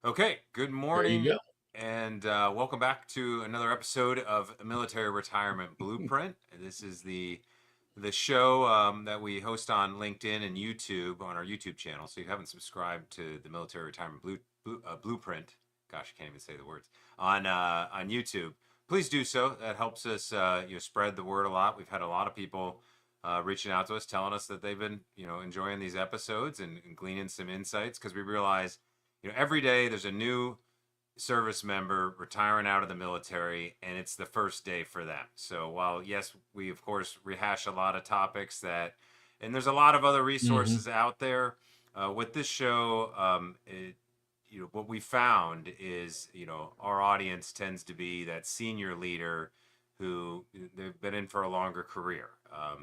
Okay, good There you morning go. and welcome back to another episode of Military Retirement Blueprint. This is the show that we host on LinkedIn and YouTube on our YouTube channel. So if you haven't subscribed to the Military Retirement Blueprint, gosh, I can't even say the words on YouTube. Please do so. That helps us spread the word a lot. We've had a lot of people reaching out to us, telling us that they've been enjoying these episodes and gleaning some insights because we realize every day there's a new service member retiring out of the military and it's the first day for them. So while yes, we of course rehash a lot of topics and there's a lot of other Mhm. resources out there with this show, what we found is, our audience tends to be that senior leader who they've been in for a longer career.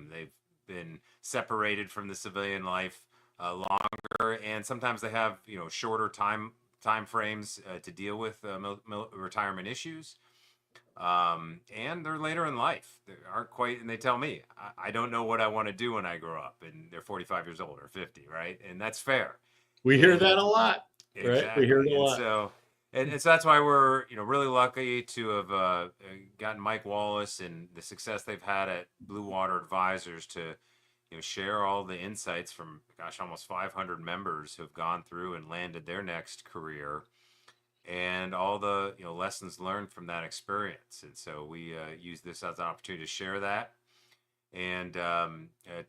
They've been separated from the civilian life longer, and sometimes they have shorter time frames to deal with retirement issues. And they're later in life. They aren't quite, and they tell me, I don't know what I want to do when I grow up, and they're 45 years old or 50, right? And that's fair. We hear that And a lot, right? We hear exactly. it a And lot. so, and so that's why we're, really lucky to have gotten Mike Wallace and the success they've had at Blue Water Advisors to, share all the insights from, gosh, almost 500 members who have gone through and landed their next career and all the, lessons learned from that experience. And so we use this as an opportunity to share that. And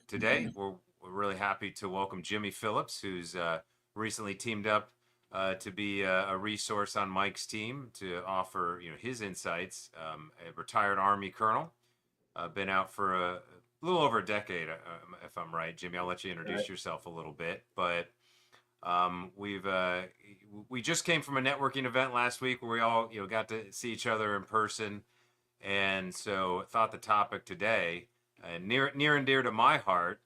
today we're really happy to welcome Jimmy Phillips, who's recently teamed up to be a resource on Mike's team to offer his insights. A retired Army colonel, been out for a little over a decade, if I'm right. Jimmy, I'll let you Right. introduce yourself a little bit, but we just came from a networking event last week where we all got to see each other in person, and so thought the topic today, near and dear to my heart,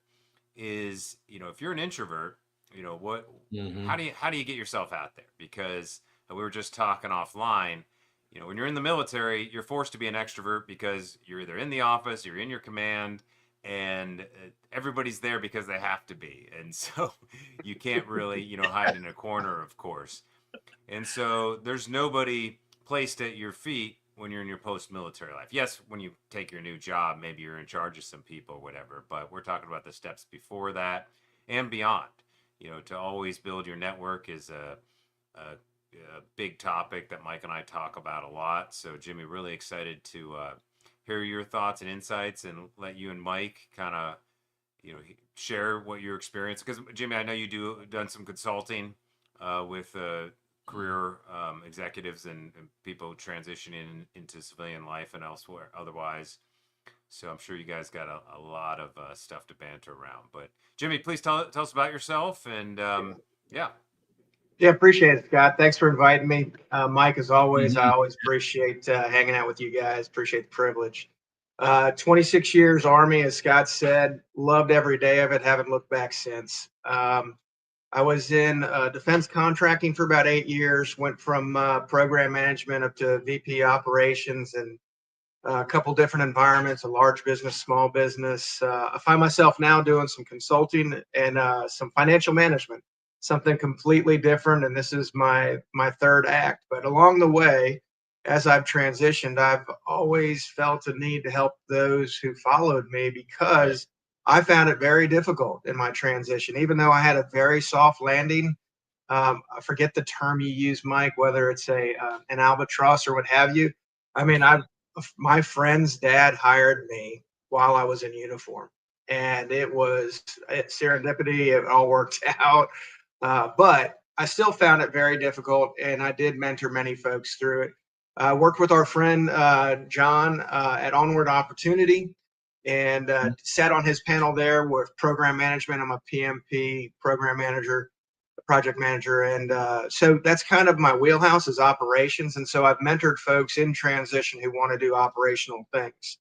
is if you're an introvert, what Mhm. how do you get yourself out there? Because we were just talking offline. When you're in the military, you're forced to be an extrovert because you're either in the office, you're in your command, and everybody's there because they have to be, and so you can't really hide in a corner, of course. And so there's nobody placed at your feet when you're in your post-military life. Yes, when you take your new job, maybe you're in charge of some people or whatever, but we're talking about the steps before that and beyond. To always build your network is a big topic that Mike and I talk about a lot. So, Jimmy, really excited to hear your thoughts and insights and let you and Mike kind of, share what your experience. Because, Jimmy, I know done some consulting with career executives and people transitioning into civilian life and elsewhere otherwise. So I'm sure you guys got a lot of stuff to banter around. But Jimmy, please tell us about yourself and yeah. Yeah, appreciate it, Scott. Thanks for inviting me. Mike, as always, I Mhm. always appreciate hanging out with you guys. Appreciate the privilege. 26 years Army, as Scott said, loved every day of it. Haven't looked back since. I was in defense contracting for about 8 years. Went from program management up to VP operations and a couple different environments, a large business, small business. I find myself now doing some consulting and some financial management, something completely different. And this is my third act. But along the way, as I've transitioned, I've always felt a need to help those who followed me Right. because I found it very difficult in my transition. Even though I had a very soft landing, I forget the term you use, Mike, whether it's a an albatross or what have you. I mean, my friend's dad hired me while I was in uniform, and it's serendipity. It all worked out, but I still found it very difficult, and I did mentor many folks through it. I worked with our friend John at Onward Opportunity, and sat on his panel there with program management. I'm a PMP program manager, project manager, and so that's kind of my wheelhouse is operations. And so I've mentored folks in transition who want to do operational things.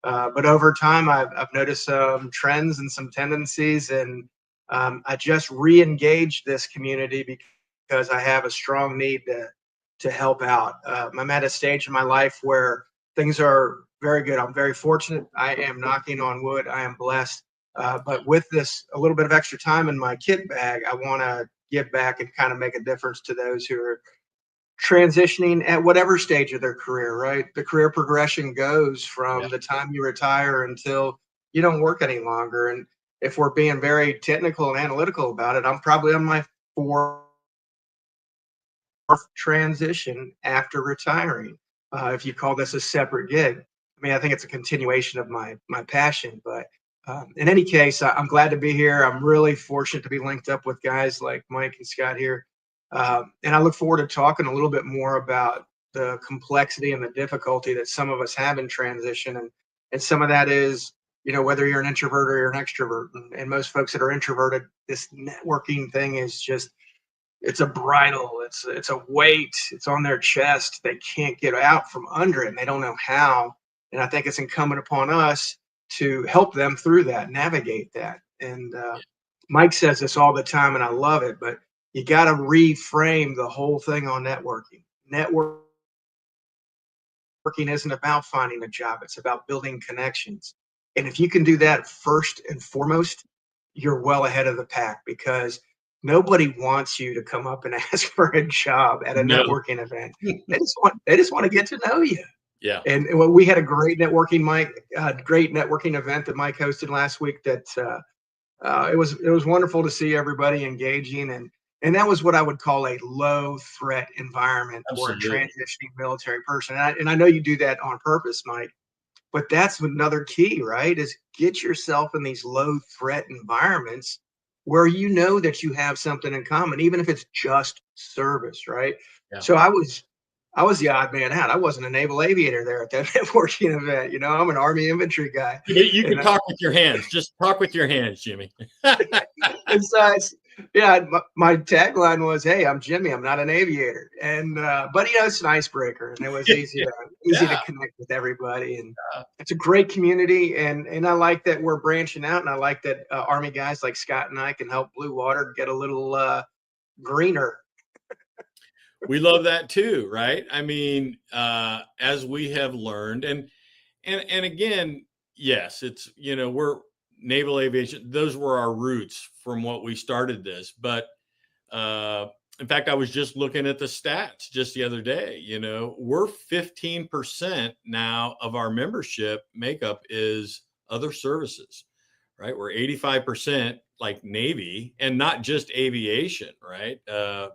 But over time, I've noticed some trends and some tendencies, and I just re-engaged this community because I have a strong need to help out. I'm at a stage in my life where things are very good. I'm very fortunate. I am knocking on wood. I am blessed. But with this, a little bit of extra time in my kit bag, I want to give back and kind of make a difference to those who are transitioning at whatever stage of their career, right? The career progression goes from the time you retire until you don't work any longer. And if we're being very technical and analytical about it, I'm probably on my fourth transition after retiring. If you call this a separate gig, I mean, I think it's a continuation of my passion. But in any case, I'm glad to be here. I'm really fortunate to be linked up with guys like Mike and Scott here, and I look forward to talking a little bit more about the complexity and the difficulty that some of us have in transition, and some of that is, whether you're an introvert or you're an extrovert, and most folks that are introverted, this networking thing is just, it's a bridle, it's a weight, it's on their chest. They can't get out from under it, and they don't know how. And I think it's incumbent upon us to help them through that, navigate that. And Mike says this all the time, and I love it, but you got to reframe the whole thing on networking. Networking isn't about finding a job, it's about building connections. And if you can do that first and foremost, you're well ahead of the pack, because nobody wants you to come up and ask for a job at a networking event. They just want to get to know you. Yeah. And we had a great networking event that Mike hosted last week. That it was wonderful to see everybody engaging, and that was what I would call a low threat environment for a transitioning military person. And I know you do that on purpose, Mike. But that's another key, right? Is get yourself in these low threat environments where you know that you have something in common, even if it's just service, right? Yeah. So I was the odd man out. I wasn't a naval aviator there at that networking event. I'm an Army infantry guy. You can talk with your hands. Just talk with your hands, Jimmy. And so my tagline was, "Hey, I'm Jimmy. I'm not an aviator." And but it's an icebreaker, and it was easy to connect with everybody. And it's a great community, and I like that we're branching out, and I like that Army guys like Scott and I can help Blue Water get a little greener. We love that too, right? I mean, as we have learned, and again, yes, it's, we're naval aviation. Those were our roots from what we started this. But in fact, I was just looking at the stats just the other day. We're 15% now of our membership makeup is other services, right? We're 85% like Navy, and not just aviation, right?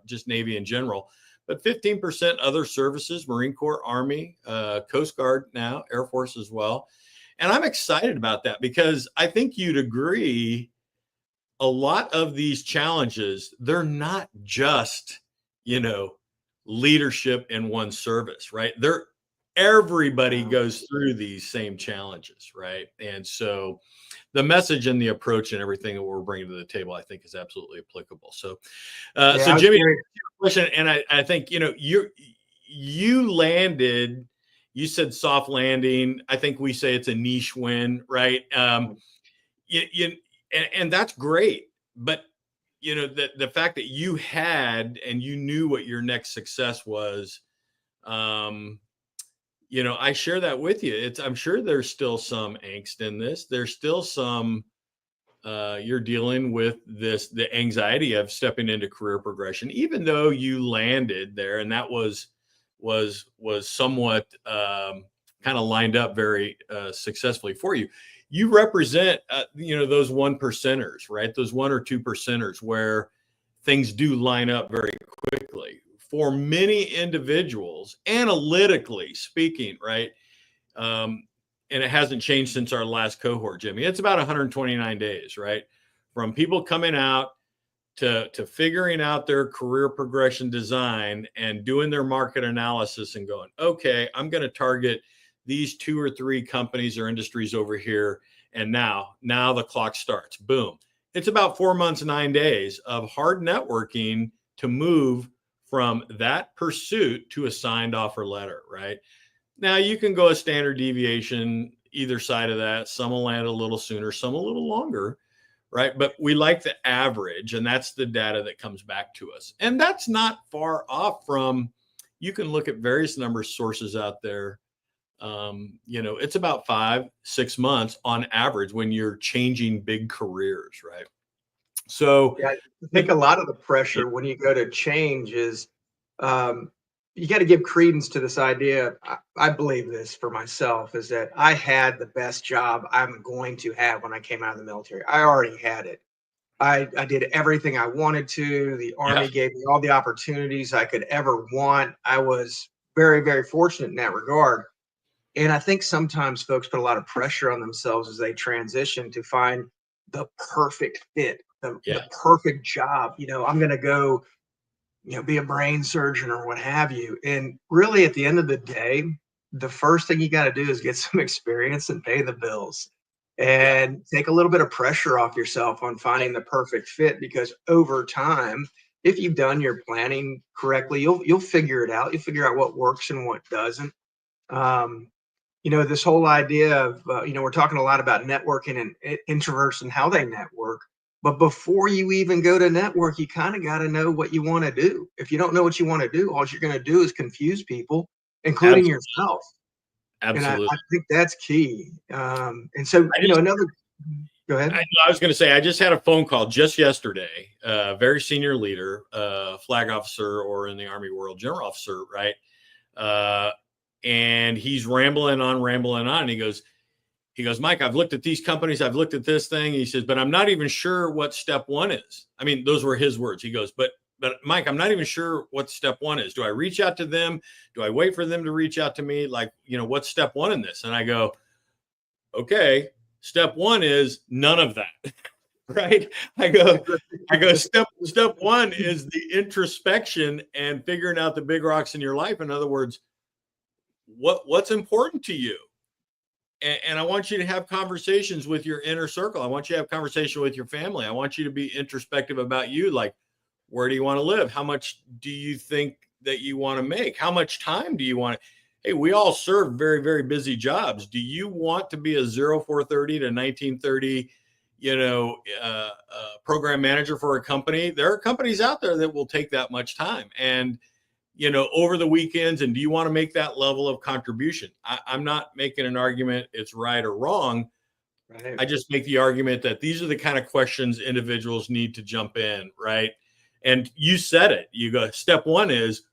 Just Navy in general. But 15% other services, Marine Corps, Army, Coast Guard now, Air Force as well. And I'm excited about that, because I think you'd agree a lot of these challenges, they're not just, leadership in one service, right? Everybody goes through these same challenges, right? And so the message and the approach and everything that we're bringing to the table, I think, is absolutely applicable. So, so Jimmy, question, and I think, you landed, you said soft landing. I think we say it's a niche win, right? And that's great. But, the fact that you had, and you knew what your next success was, I share that with you. I'm sure there's still some angst in this. There's still some, you're dealing with the anxiety of stepping into career progression, even though you landed there, and that was somewhat kind of lined up very successfully for you. You represent, those 1%ers, right? Those 1 or 2%ers where things do line up very quickly. For many individuals, analytically speaking, right? And it hasn't changed since our last cohort, Jimmy. It's about 129 days, right? From people coming out to figuring out their career progression design and doing their market analysis and going, okay, I'm going to target these 2 or 3 companies or industries over here. And now the clock starts. Boom. It's about 4 months, 9 days of hard networking to move from that pursuit to a signed offer letter, right? Now you can go a standard deviation either side of that. Some will land a little sooner, some a little longer, right? But we like the average, and that's the data that comes back to us. And that's not far off from, you can look at various number of sources out there. It's about 5-6 months on average when you're changing big careers, right? So yeah, I think a lot of the pressure when you go to change is you got to give credence to this idea. I believe this for myself is that I had the best job I'm going to have when I came out of the military. I already had it. I did everything I wanted to. The Yeah. Army gave me all the opportunities I could ever want. I was very, very fortunate in that regard. And I think sometimes folks put a lot of pressure on themselves as they transition to find the perfect fit, Yeah. the perfect job. I'm going to go, be a brain surgeon or what have you. And really, at the end of the day, the first thing you got to do is get some experience and pay the bills Yeah. and take a little bit of pressure off yourself on finding the perfect fit, because over time, if you've done your planning correctly, you'll figure it out. You'll figure out what works and what doesn't. Um, this whole idea of, we're talking a lot about networking and introverts and how they network. But before you even go to network, you kind of got to know what you want to do. If you don't know what you want to do, all you're going to do is confuse people, including Absolutely. yourself. And I, Absolutely. I think that's key. And so, I just, go ahead. I was going to say, I just had a phone call just yesterday, very senior leader, flag officer, or in the Army world, general officer, right? And he's rambling on. And he goes, Mike, I've looked at these companies. I've looked at this thing. He says, but I'm not even sure what step one is. I mean, those were his words. He goes, but Mike, I'm not even sure what step one is. Do I reach out to them? Do I wait for them to reach out to me? Like, what's step one in this? And I go, okay, step one is none of that. Right. I go, step one is the introspection and figuring out the big rocks in your life. In other words, what's important to you? And I want you to have conversations with your inner circle. I want you to have conversation with your family. I want you to be introspective about you. Like, where do you want to live? How much do you think that you want to make? How much time do you want to? Hey, we all serve very, very busy jobs. Do you want to be a 0430 to 1930, program manager for a company? There are companies out there that will take that much time. And over the weekends, and do you want to make that level of contribution? I'm not making an argument it's right or wrong. Right. I just make the argument that these are the kind of questions individuals need to jump in, right? And you said it. You go, step one is,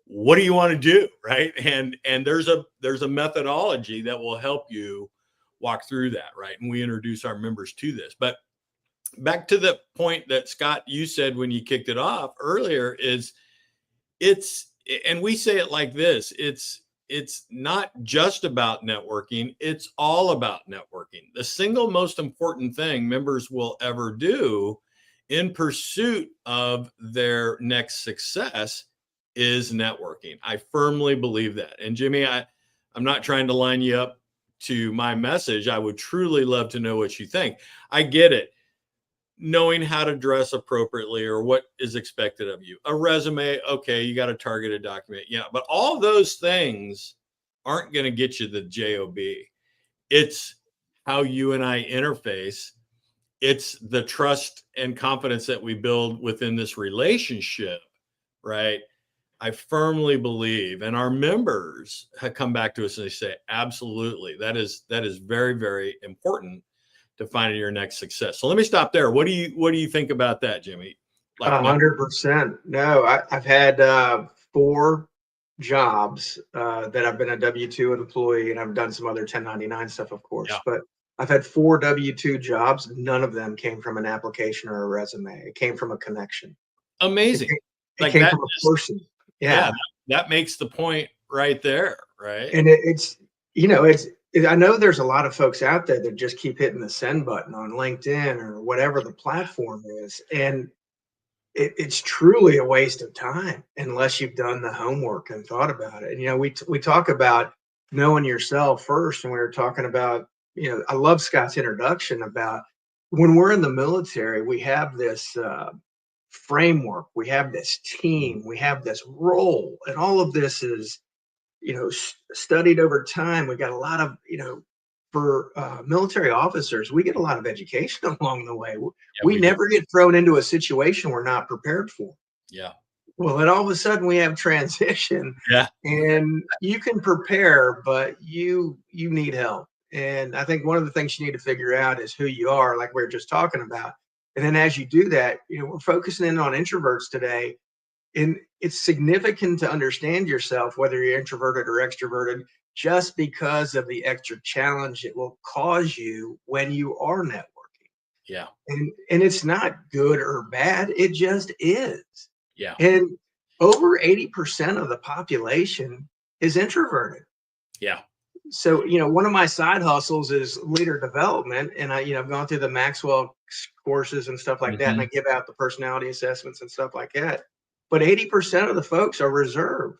what do you want to do, right? And there's a methodology that will help you walk through that, right? And we introduce our members to this. But back to the point that Scott, you said when you kicked it off earlier, is and we say it like this, it's not just about networking, it's all about networking. The single most important thing members will ever do in pursuit of their next success is networking. I firmly believe that. And Jimmy, I'm not trying to line you up to my message. I would truly love to know what you think. I get it. Knowing how to dress appropriately or what is expected of you. A resume, okay, you got a targeted document. Yeah, but all those things aren't going to get you the job. It's how you and I interface. It's the trust and confidence that we build within this relationship, right? I firmly believe, and our members have come back to us and they say, absolutely, that is very, very important to finding your next success. So let me stop there. What do you think about that, Jimmy? Like 100%. No, I've had 4 jobs that I've been a W-2 employee, and I've done some other 1099 stuff, of course. Yeah. But I've had 4 W-2 jobs. None of them came from an application or a resume. It came from a connection. Amazing. It came from a person. Yeah. That makes the point right there, right? And I know there's a lot of folks out there that just keep hitting the send button on LinkedIn or whatever the platform is. And it's truly a waste of time unless you've done the homework and thought about it. And, we talk about knowing yourself first. And we were talking about, I love Scott's introduction about when we're in the military, we have this framework, we have this team, we have this role, and all of this is studied over time. We got a lot of, for military officers, we get a lot of education along the way. We never get thrown into a situation we're not prepared for. Yeah. Well, then all of a sudden we have transition. Yeah. And you can prepare, but you need help. And I think one of the things you need to figure out is who you are, like we were just talking about. And then as you do that, we're focusing in on introverts today. And it's significant to understand yourself, whether you're introverted or extroverted, just because of the extra challenge it will cause you when you are networking. Yeah. And it's not good or bad, it just is. Yeah. And over 80% of the population is introverted. Yeah. So, one of my side hustles is leader development. And I've gone through the Maxwell courses and stuff like that. And I give out the personality assessments and stuff like that. But 80% of the folks are reserved.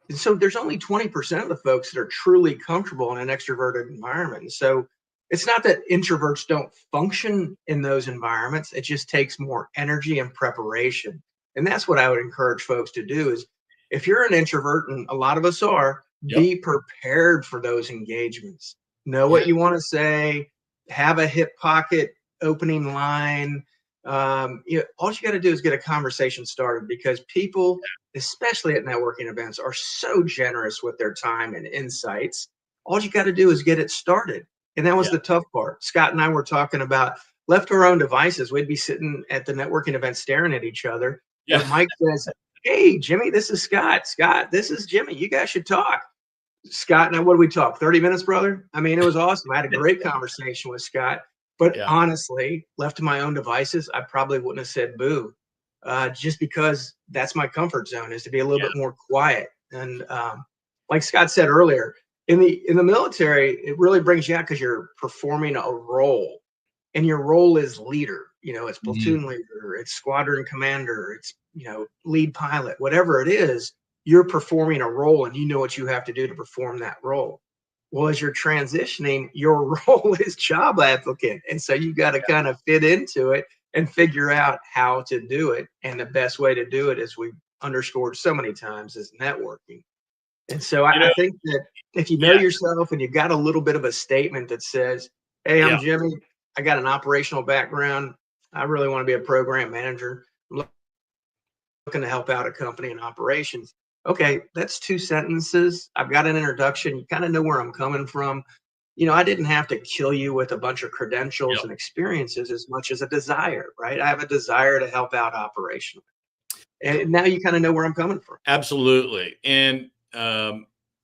And so there's only 20% of the folks that are truly comfortable in an extroverted environment. And so it's not that introverts don't function in those environments. It just takes more energy and preparation. And that's what I would encourage folks to do is, if you're an introvert, and a lot of us are, Yep. be prepared for those engagements. Know Yeah. what you want to say, have a hip pocket opening line. All you got to do is get a conversation started, because people, especially at networking events, are so generous with their time and insights. All you got to do is get it started. And that was the tough part. Scott and I were talking about, left to our own devices, we'd be sitting at the networking event staring at each other. Yeah. Where Mike says, "Hey, Jimmy, this is Scott. Scott, this is Jimmy. You guys should talk." Scott and I, what did we talk? 30 minutes, brother? I mean, it was awesome. I had a great conversation with Scott. But honestly, left to my own devices, I probably wouldn't have said boo, just because that's my comfort zone, is to be a little bit more quiet. And like Scott said earlier, in the military, it really brings you out because you're performing a role, and your role is leader. It's platoon leader, it's squadron commander, it's lead pilot, whatever it is. You're performing a role, and you know what you have to do to perform that role. Well, as you're transitioning, your role is job applicant. And so you got to kind of fit into it and figure out how to do it. And the best way to do it, as we've underscored so many times, is networking. And so I think that if you know yourself and you've got a little bit of a statement that says, "Hey, I'm Jimmy. I got an operational background. I really want to be a program manager. I'm looking to help out a company in operations." Okay, that's 2 sentences. I've got an introduction. You kind of know where I'm coming from. I didn't have to kill you with a bunch of credentials and experiences as much as a desire, right? I have a desire to help out operationally. And now you kind of know where I'm coming from. Absolutely. And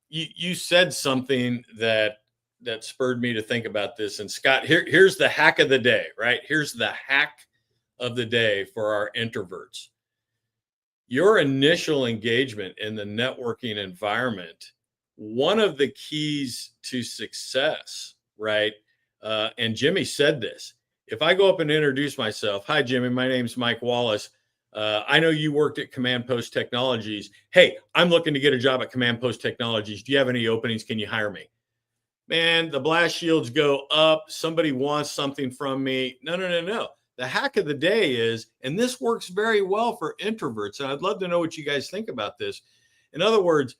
you said something that spurred me to think about this. And Scott, here's the hack of the day, right? Here's the hack of the day for our introverts. Your initial engagement in the networking environment, one of the keys to success, right? And Jimmy said this: if I go up and introduce myself, "Hi, Jimmy, my name's Mike Wallace. I know you worked at Command Post Technologies. Hey, I'm looking to get a job at Command Post Technologies. Do you have any openings? Can you hire me?" Man, the blast shields go up. Somebody wants something from me. No. The hack of the day is, and this works very well for introverts, and I'd love to know what you guys think about this. In other words,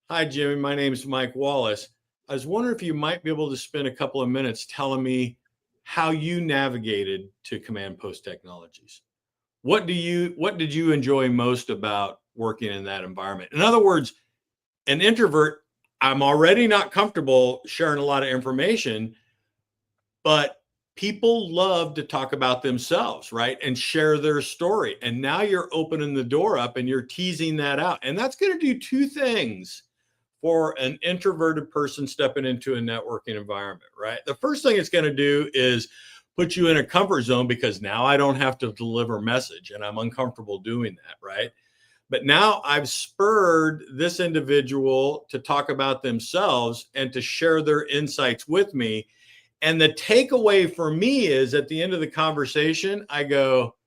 "Hi, Jimmy, my name is Mike Wallace. I was wondering if you might be able to spend a couple of minutes telling me how you navigated to Command Post Technologies. What did you enjoy most about working in that environment?" In other words, an introvert, I'm already not comfortable sharing a lot of information, but people love to talk about themselves, right? And share their story. And now you're opening the door up and you're teasing that out. And that's going to do two things for an introverted person stepping into a networking environment, right? The first thing it's going to do is put you in a comfort zone, because now I don't have to deliver message and I'm uncomfortable doing that, right? But now I've spurred this individual to talk about themselves and to share their insights with me. And the takeaway for me is, at the end of the conversation, I go,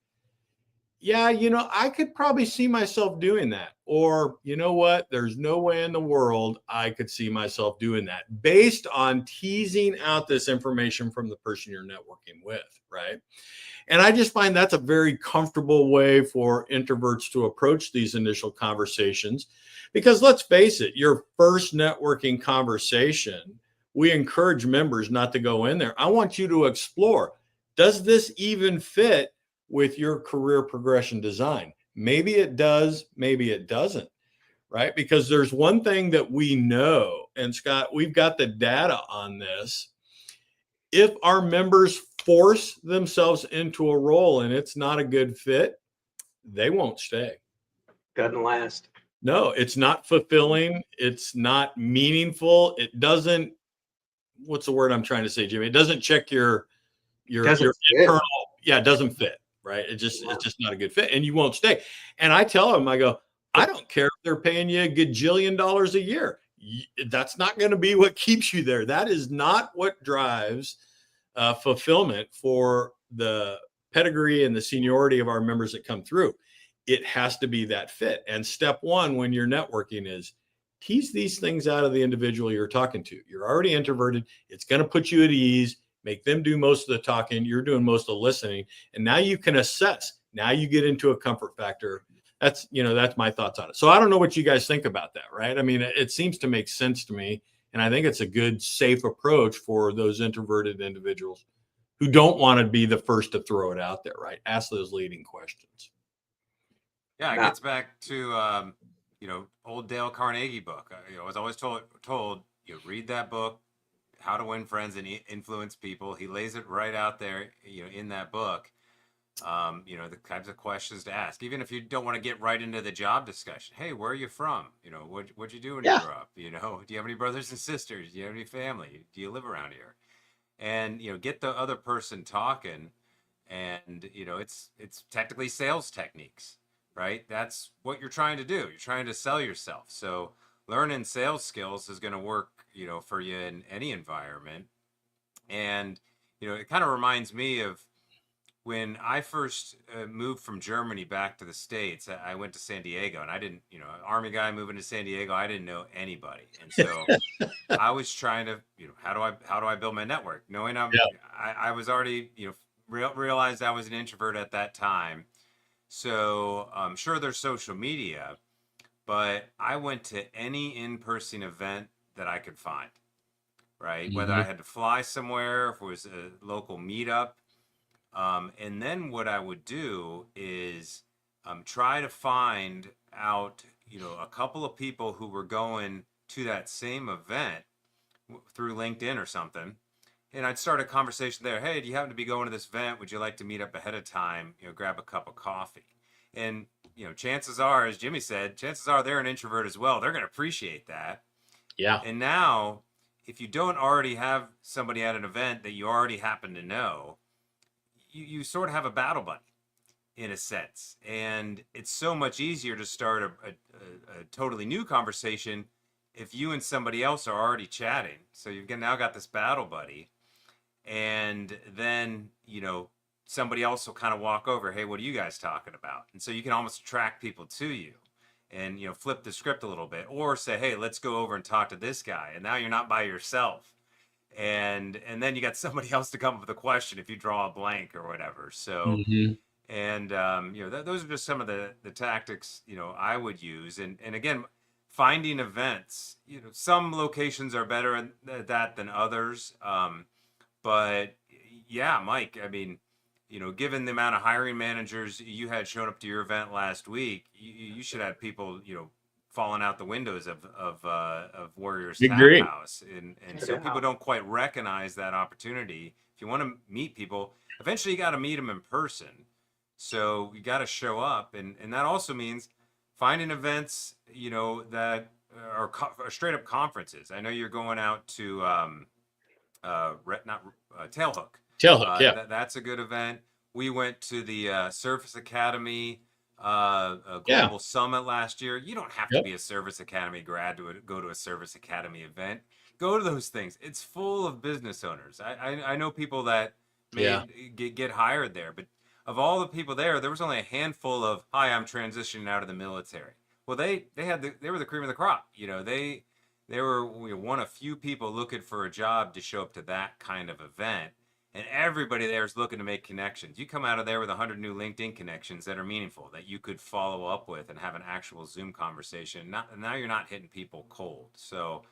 "Yeah, I could probably see myself doing that." Or, "You know what? There's no way in the world I could see myself doing that," based on teasing out this information from the person you're networking with, right? And I just find that's a very comfortable way for introverts to approach these initial conversations. Because let's face it, your first networking conversation, we encourage members not to go in there. I want you to explore, does this even fit with your career progression design? Maybe it does, maybe it doesn't, right? Because there's one thing that we know, and Scott, we've got the data on this. If our members force themselves into a role and it's not a good fit, they won't stay. Doesn't last. No, it's not fulfilling. It's not meaningful. It doesn't, what's the word I'm trying to say, Jimmy? It doesn't check your Doesn't fit. internal, yeah, it doesn't fit, right? It's just not a good fit, and you won't stay. And I tell them, I go, I don't care if they're paying you a gajillion dollars a year. That's not going to be what keeps you there. That is not what drives fulfillment for the pedigree and the seniority of our members that come through. It has to be that fit. And step one when you're networking is tease these things out of the individual you're talking to. You're already introverted. It's going to put you at ease, make them do most of the talking. You're doing most of the listening. And now you can assess. Now you get into a comfort factor. That's my thoughts on it. So I don't know what you guys think about that, right? I mean, it seems to make sense to me. And I think it's a good, safe approach for those introverted individuals who don't want to be the first to throw it out there, right? Ask those leading questions. Yeah, it gets back to old Dale Carnegie book. I was always told read that book, How to Win Friends and Influence People. He lays it right out there, in that book. The kinds of questions to ask, even if you don't want to get right into the job discussion. Hey, where are you from? What'd you do when you grew up? Do you have any brothers and sisters? Do you have any family? Do you live around here? And get the other person talking, and it's technically sales techniques, right? That's what you're trying to do. You're trying to sell yourself. So learning sales skills is going to work, for you in any environment. And it kind of reminds me of when I first moved from Germany back to the States. I went to San Diego, and I didn't, Army guy moving to San Diego, I didn't know anybody. And so I was trying to, how do I build my network? Knowing I was already, realized I was an introvert at that time. So I'm sure there's social media, but I went to any in-person event that I could find, right? Whether I had to fly somewhere, if it was a local meetup. And then what I would do is try to find out, a couple of people who were going to that same event through LinkedIn or something. And I'd start a conversation there. Hey, do you happen to be going to this event? Would you like to meet up ahead of time? Grab a cup of coffee. And, chances are, as Jimmy said, chances are they're an introvert as well. They're going to appreciate that. Yeah. And now, if you don't already have somebody at an event that you already happen to know, you sort of have a battle buddy in a sense. And it's so much easier to start a totally new conversation if you and somebody else are already chatting. So you've now got this battle buddy. And then, somebody else will kind of walk over. Hey, what are you guys talking about? And so you can almost attract people to you and, flip the script a little bit, or say, hey, let's go over and talk to this guy. And now you're not by yourself. And then you got somebody else to come up with a question if you draw a blank or whatever. So, and those are just some of the tactics I would use. And again, finding events. Some locations are better at that than others. But yeah, Mike, I mean, given the amount of hiring managers you had showing up to your event last week, you should have people falling out the windows of Warriors Tap House. And so people don't quite recognize that opportunity. If you want to meet people, eventually you got to meet them in person. So you got to show up. And that also means finding events, that are straight up conferences. I know you're going out to Tailhook. Tailhook, yeah. That's a good event. We went to the Service Academy a global summit last year. You don't have to be a Service Academy grad to go to a Service Academy event. Go to those things. It's full of business owners. I know people that may get hired there, but of all the people there was only a handful of, hi, I'm transitioning out of the military. Well, they were the cream of the crop. They were one of few people looking for a job to show up to that kind of event. And everybody there is looking to make connections. You come out of there with 100 new LinkedIn connections that are meaningful, that you could follow up with and have an actual Zoom conversation. Now you're not hitting people cold. So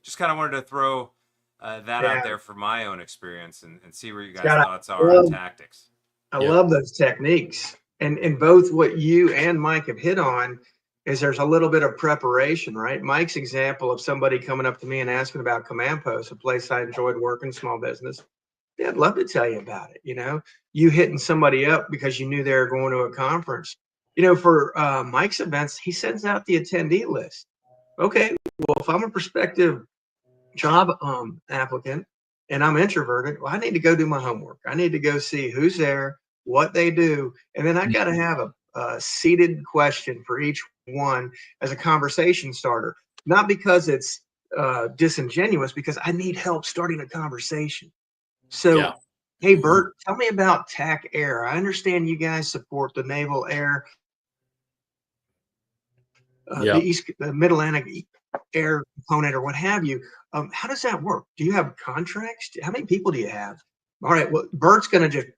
just kind of wanted to throw that out there for my own experience and see where you guys' thoughts are on tactics. I love those techniques. And both what you and Mike have hit on is there's a little bit of preparation, right? Mike's example of somebody coming up to me and asking about Command Post, a place I enjoyed working, small business. Yeah, I'd love to tell you about it. You hitting somebody up because you knew they were going to a conference. For Mike's events, he sends out the attendee list. Okay, well, if I'm a prospective job applicant and I'm introverted, well, I need to go do my homework. I need to go see who's there, what they do, and then I got to have a seated question for each one as a conversation starter. Not because it's disingenuous, because I need help starting a conversation. Yeah. So, hey, Bert, tell me about TAC Air. I understand you guys support the Naval Air, Yeah. the Mid Atlantic Air component, or what have you. How does that work? Do you have contracts? How many people do you have? All right, well, Bert's going to just,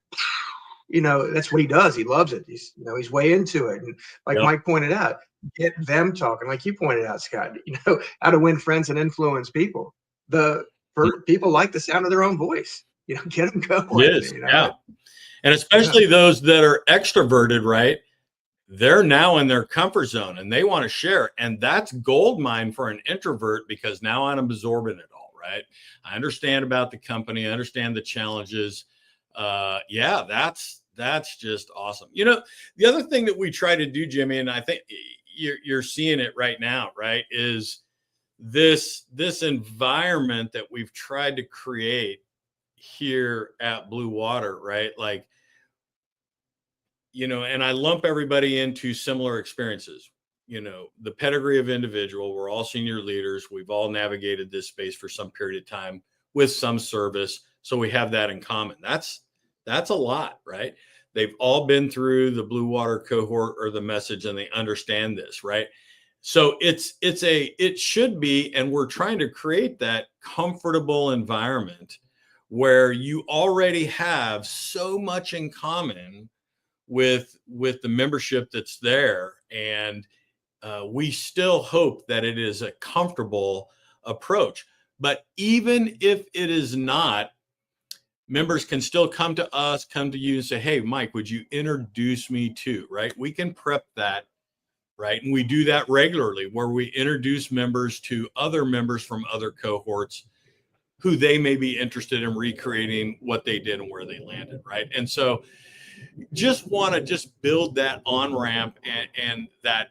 that's what he does. He loves it. He's way into it. And like Yep. Mike pointed out, get them talking, like you pointed out, Scott, how to win friends and influence people. People like the sound of their own voice, get them going, It is. Yeah. And especially Yeah. those that are extroverted, right? They're now in their comfort zone and they want to share. And that's gold mine for an introvert, because now I'm absorbing it all, right? I understand about the company. I understand the challenges. Yeah, that's just awesome. The other thing that we try to do, Jimmy, and I think you're seeing it right now, right, is this environment that we've tried to create here at Blue Water, right? Like, and I lump everybody into similar experiences. The pedigree of individual, we're all senior leaders. We've all navigated this space for some period of time with some service. So we have that in common. That's a lot, right? They've all been through the Blue Water cohort or the message, and they understand this, right? So it should be, and we're trying to create that comfortable environment where you already have so much in common with the membership that's there, and we still hope that it is a comfortable approach. But even if it is not, members can still come to us, come to you and say, hey, Mike, would you introduce me to, right? We can prep that, right? And we do that regularly, where we introduce members to other members from other cohorts who they may be interested in recreating what they did and where they landed, right? And so just want to just build that on ramp and that,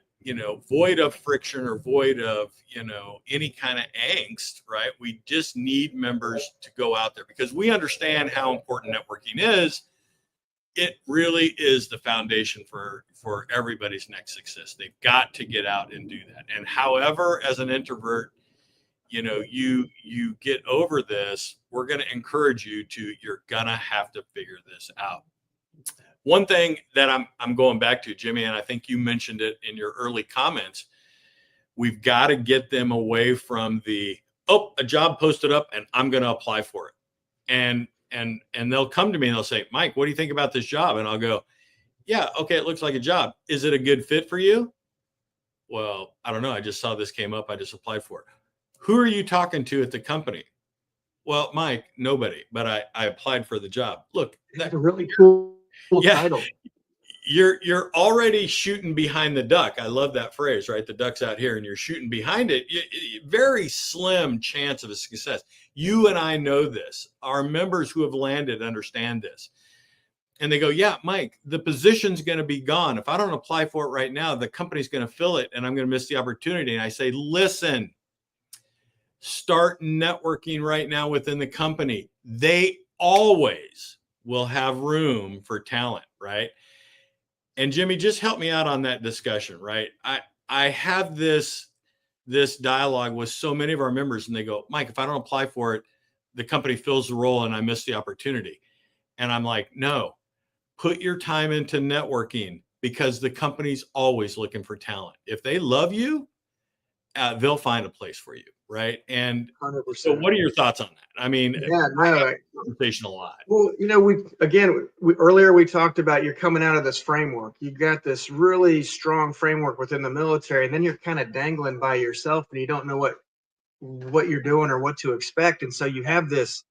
void of friction or void of, any kind of angst, right? We just need members to go out there, because we understand how important networking is. It really is the foundation for everybody's next success. They've got to get out and do that. And however, as an introvert, you get over this, we're going to encourage you to, you're going to have to figure this out. One thing that I'm going back to, Jimmy, and I think you mentioned it in your early comments, we've got to get them away from a job posted up and I'm going to apply for it. And they'll come to me and they'll say, Mike, what do you think about this job? And I'll go, yeah, okay, it looks like a job. Is it a good fit for you? Well, I don't know. I just saw this came up. I just applied for it. Who are you talking to at the company? Well, Mike, nobody, but I applied for the job. Look, that's a really cool title. You're already shooting behind the duck. I love that phrase, right? The duck's out here and you're shooting behind it. Very slim chance of a success. You and I know this. Our members who have landed understand this. And they go, yeah, Mike, the position's going to be gone. If I don't apply for it right now, the company's going to fill it and I'm going to miss the opportunity. And I say, listen, start networking right now within the company. They always will have room for talent, right? And Jimmy, just help me out on that discussion, right? I have this dialogue with so many of our members, and they go, Mike, if I don't apply for it, the company fills the role and I miss the opportunity. And I'm like, no, put your time into networking, because the company's always looking for talent. If they love you, they'll find a place for you, right? And 100%. So what are your thoughts on that? I mean, yeah, no, conversation a lot. Well, earlier we talked about you're coming out of this framework. You've got this really strong framework within the military, and then you're kind of dangling by yourself, and you don't know what you're doing or what to expect. And so you have this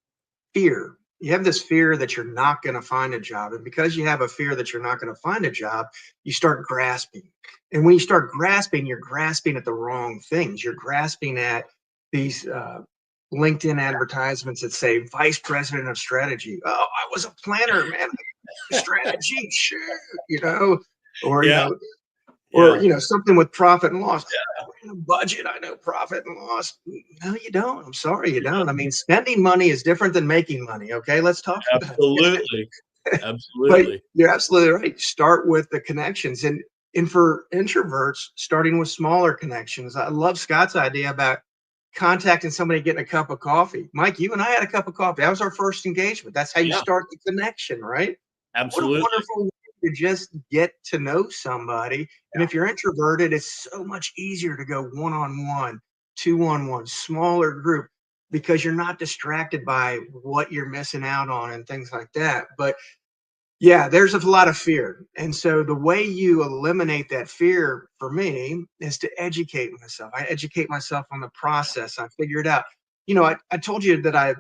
fear. You have this fear that you're not going to find a job. And because you have a fear that you're not going to find a job, you start grasping. And when you start grasping, you're grasping at the wrong things. You're grasping at these LinkedIn advertisements that say vice president of strategy. Oh, I was a planner, man. Strategy, sure, or, or, Yeah. something with profit and loss. In a budget, I know profit and loss. No, you don't. I'm sorry, you don't. I mean, spending money is different than making money. Okay, let's talk about it. Absolutely. But Absolutely. you're absolutely right. Start with the connections, and for introverts, starting with smaller connections. I love Scott's idea about contacting somebody, getting a cup of coffee. Mike, you and I had a cup of coffee. That was our first engagement. That's how you Yeah, start the connection, right? What a absolutely. wonderful way to just get to know somebody. And if you're introverted, it's so much easier to go one-on-one, two-on-one, smaller group, because you're not distracted by what you're missing out on and things like that. But yeah, there's a lot of fear. And so the way you eliminate that fear for me is to educate myself. I educate myself on the process. I figure it out. I told you that I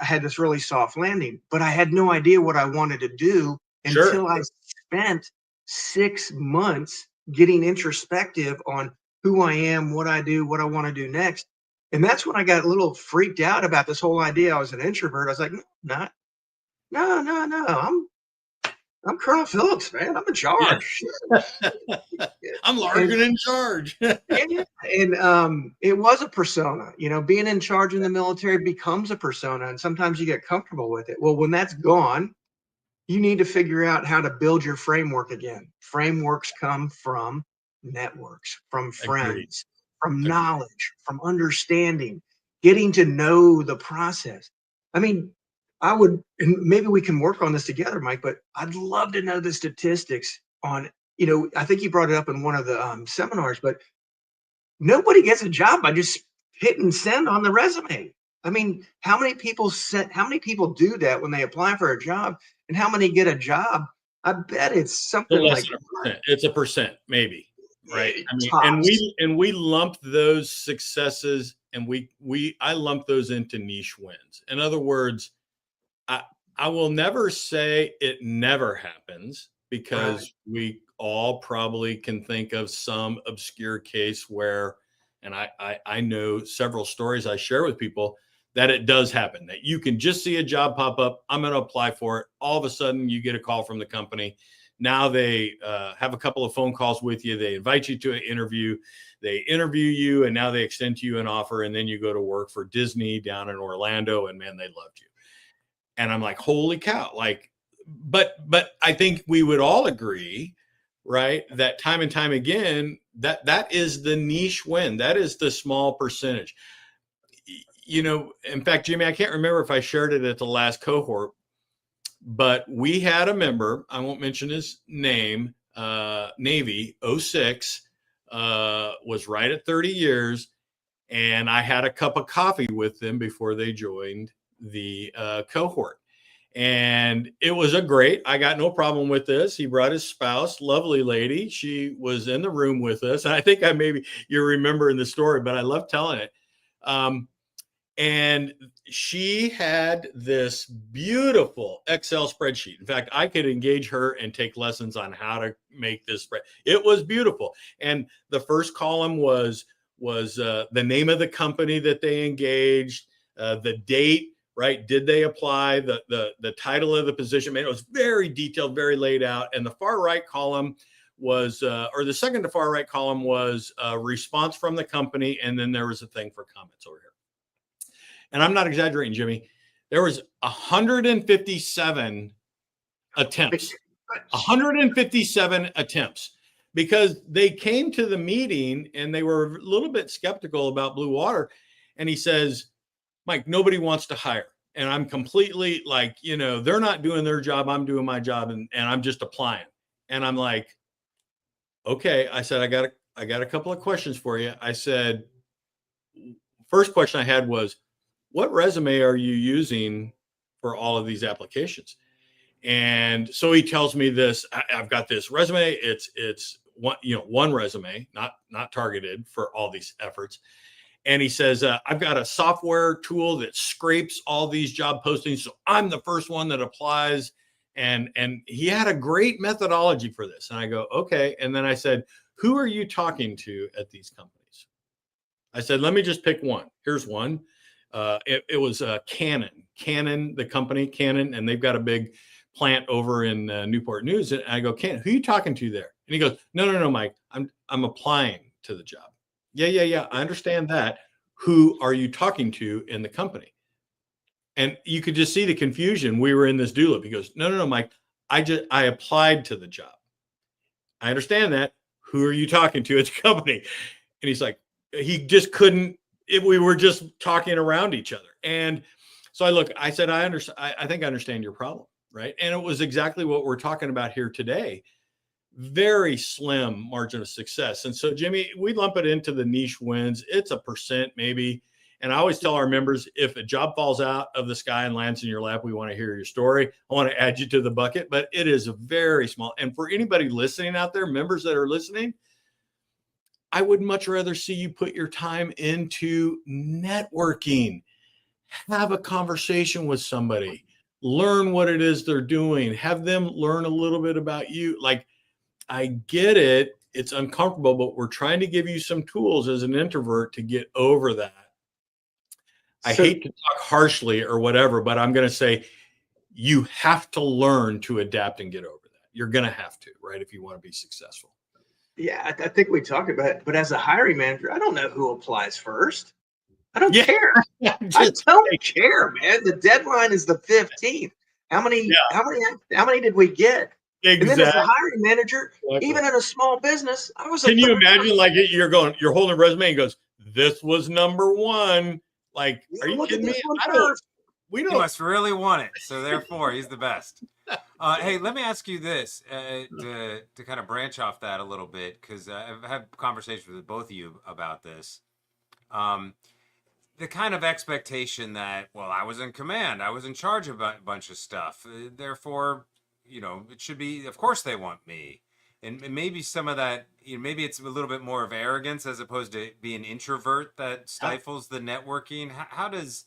had this really soft landing, but I had no idea what I wanted to do Sure. until I spent 6 months getting introspective on who I am, what I do, what I want to do next. And that's when I got a little freaked out about this whole idea I was an introvert. I was like, not, no, no, no. I'm Colonel Phillips, man. I'm in Yeah. charge. I'm large And and in charge. it was a persona. Being in charge in the military becomes a persona, and sometimes you get comfortable with it. Well, when that's gone, you need to figure out how to build your framework again. Frameworks come from networks, from Agreed. friends, from Agreed. knowledge, from understanding, getting to know the process. I mean, and maybe we can work on this together, Mike, but I'd love to know the statistics on, I think you brought it up in one of the seminars, but nobody gets a job by just hitting send on the resume. I mean, how many people do that when they apply for a job, and how many get a job? I bet it's something Less like than a percent. It's a percent, maybe. Right. I mean, and tops. we lump those successes, and I lump those into niche wins. In other words, I I will never say it never happens, Right. because we all probably can think of some obscure case where, and I know several stories I share with people, that it does happen, that you can just see a job pop up. I'm going to apply for it. All of a sudden, you get a call from the company. Now they have a couple of phone calls with you. They invite you to an interview. They interview you, and now they extend to you an offer, and then you go to work for Disney down in Orlando, and man, they loved you. And I'm like, holy cow. Like, but I think we would all agree, right, that time and time again, that is the niche win. That is the small percentage. In fact, Jimmy, I can't remember if I shared it at the last cohort, but we had a member, I won't mention his name, Navy 06, was right at 30 years. And I had a cup of coffee with them before they joined the cohort. And it was I got no problem with this. He brought his spouse, lovely lady. She was in the room with us. And I think maybe you remember in the story, but I love telling it. And she had this beautiful Excel spreadsheet. In fact, I could engage her and take lessons on how to make this spread. It was beautiful. And the first column was the name of the company that they engaged, the date, right? Did they apply? The title of the position. Man, it was very detailed, very laid out. And the far right column was, or the second to far right column was a response from the company. And then there was a thing for comments over here. And I'm not exaggerating, Jimmy. There was 157 attempts. 157 attempts, because they came to the meeting and they were a little bit skeptical about Blue Water. And he says, Mike, nobody wants to hire. And I'm completely like, they're not doing their job. I'm doing my job, and I'm just applying. And I'm like, okay. I said, I got a couple of questions for you. I said, first question I had was, what resume are you using for all of these applications? And so he tells me this. I've got this resume. It's one resume, not targeted for all these efforts. And he says, I've got a software tool that scrapes all these job postings, so I'm the first one that applies. And he had a great methodology for this. And I go, okay. And then I said, who are you talking to at these companies? I said, let me just pick one. Here's one. It was Canon, the company Canon, and they've got a big plant over in Newport News. And I go, Ken, who are you talking to there? And he goes, no, Mike, I'm applying to the job. Yeah. I understand that. Who are you talking to in the company? And you could just see the confusion. We were in this do loop. He goes, no, Mike, I applied to the job. I understand that. Who are you talking to at the company? And he's like, he just couldn't, we were just talking around each other. And so I said, I understand. I think I understand your problem. Right. And it was exactly what we're talking about here today. Very slim margin of success. And so, Jimmy, we lump it into the niche wins. It's 1% maybe. And I always tell our members, if a job falls out of the sky and lands in your lap, we want to hear your story. I want to add you to the bucket, but it is very small. And for anybody listening out there, members that are listening, I would much rather see you put your time into networking. Have a conversation with somebody. Learn what it is they're doing. Have them learn a little bit about you. Like, I get it. It's uncomfortable, but we're trying to give you some tools as an introvert to get over that. I hate to talk harshly or whatever, but I'm going to say you have to learn to adapt and get over that. You're going to have to, right? If you want to be successful. Yeah, I think we talk about it, but as a hiring manager, I don't know who applies first. I don't care. I don't care, man. The deadline is the 15th. How many did we get? Exactly. And then as a hiring manager, even in a small business, I was. Can you imagine? Like you're holding a resume and goes, "This was number one." Like, are you kidding me? He must really want it, so therefore he's the best. Hey, let me ask you this to kind of branch off that a little bit, because I've had conversations with both of you about this. The kind of expectation that, well, I was in command, I was in charge of a bunch of stuff, therefore, it should be, of course they want me. And maybe some of that, maybe it's a little bit more of arrogance as opposed to being an introvert that stifles the networking. How does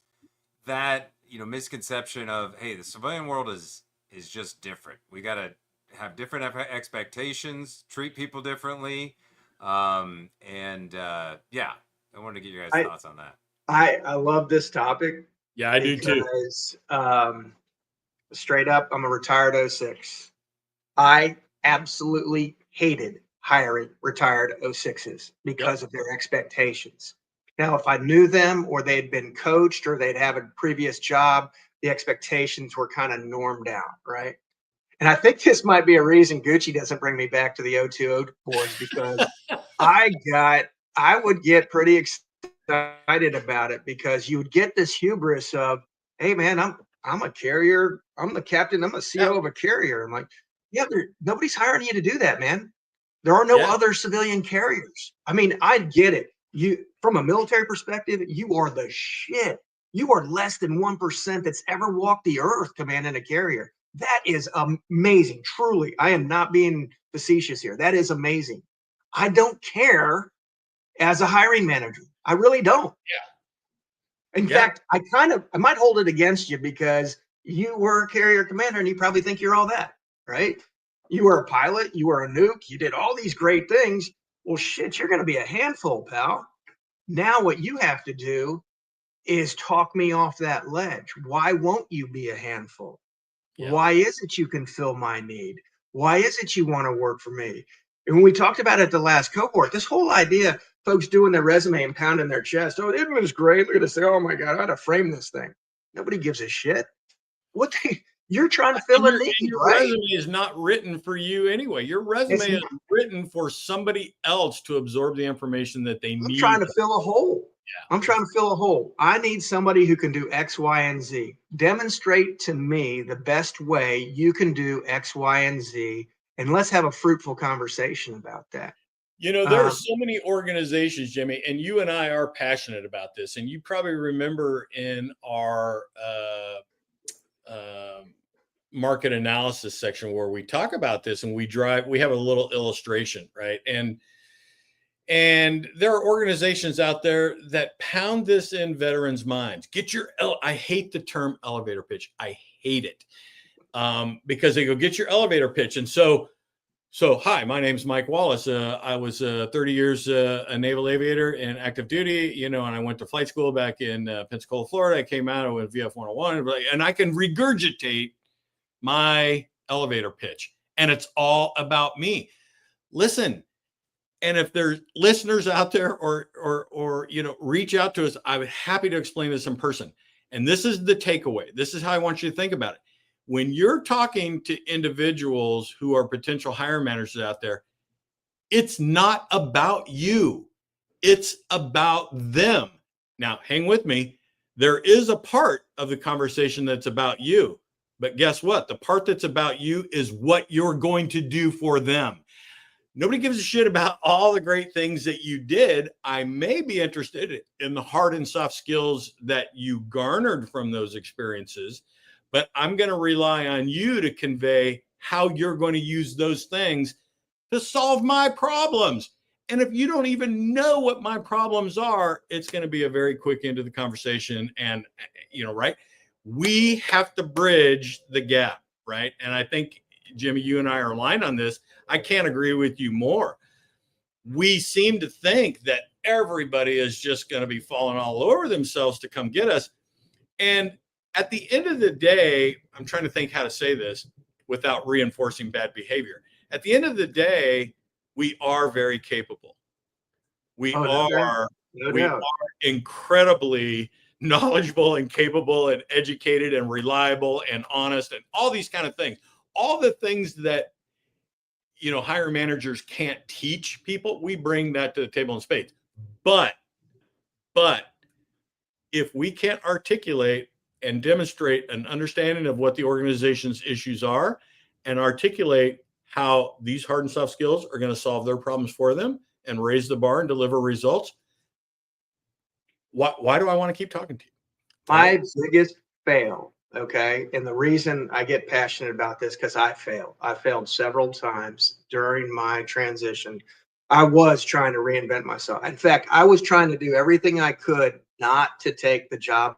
that, misconception of, hey, the civilian world is just different. We got to have different expectations, treat people differently. I wanted to get your guys' thoughts on that. I love this topic. Yeah, I do too. Straight up, I'm a retired 06. I absolutely hated hiring retired 06s because of their expectations. Now, if I knew them or they'd been coached or they'd have a previous job, the expectations were kind of normed out, right? And I think this might be a reason Gucci doesn't bring me back to the O2O boards, because I would get pretty excited about it, because you would get this hubris of, hey man, I'm a carrier, I'm the captain, I'm a CEO of a carrier. I'm like, yeah, nobody's hiring you to do that, man. There are no other civilian carriers. I mean, I get it. You, from a military perspective, you are the shit. You are less than 1% that's ever walked the earth commanding a carrier. That is amazing. Truly, I am not being facetious here. That is amazing. I don't care as a hiring manager. I really don't. In fact, I might hold it against you, because you were a carrier commander and you probably think you're all that, right? You were a pilot, you were a nuke, you did all these great things. Well, shit, you're going to be a handful, pal. Now what you have to do is talk me off that ledge. Why won't you be a handful? Why is it you can fill my need? Why is it you want to work for me? And when we talked about it at the last cohort, this whole idea, folks doing their resume and pounding their chest, oh, it was great. Look at this thing. Oh my God, I had to frame this thing. Nobody gives a shit. You're trying to fill a need, your right? resume is not written for you anyway. Your resume is written for somebody else to absorb the information that they need. I'm trying to fill a hole. I'm trying to fill a hole. I need somebody who can do X, Y, and Z. Demonstrate to me the best way you can do X, Y, and Z, and let's have a fruitful conversation about that. There are so many organizations, Jimmy, and you and I are passionate about this. And you probably remember in our market analysis section where we talk about this, and we have a little illustration, right? And there are organizations out there that pound this in veterans' minds. I hate the term elevator pitch. I hate it because they go, get your elevator pitch. And so, hi, my name's Mike Wallace. I was 30 years a naval aviator in active duty, and I went to flight school back in Pensacola, Florida. I came out with VF 101, and I can regurgitate my elevator pitch, and it's all about me. Listen, and if there's listeners out there or reach out to us, I would happy to explain this in person. And this is the takeaway. This is how I want you to think about it. When you're talking to individuals who are potential hiring managers out there, it's not about you. It's about them. Now, hang with me. There is a part of the conversation that's about you. But guess what? The part that's about you is what you're going to do for them. Nobody gives a shit about all the great things that you did. I may be interested in the hard and soft skills that you garnered from those experiences, but I'm going to rely on you to convey how you're going to use those things to solve my problems. And if you don't even know what my problems are, it's going to be a very quick end to the conversation. And, right? We have to bridge the gap, right? And I think, Jimmy, you and I are aligned on this. I can't agree with you more. We seem to think that everybody is just going to be falling all over themselves to come get us. And at the end of the day, I'm trying to think how to say this without reinforcing bad behavior. At the end of the day, we are very capable. We are incredibly knowledgeable and capable and educated and reliable and honest and all these kind of things. All the things that hiring managers can't teach people, we bring that to the table in spades. But if we can't articulate and demonstrate an understanding of what the organization's issues are and articulate how these hard and soft skills are going to solve their problems for them and raise the bar and deliver results, why do I want to keep talking to you? My biggest fail, okay, and the reason I get passionate about this, because I failed several times during my transition. I was trying to reinvent myself. In fact, I was trying to do everything I could not to take the job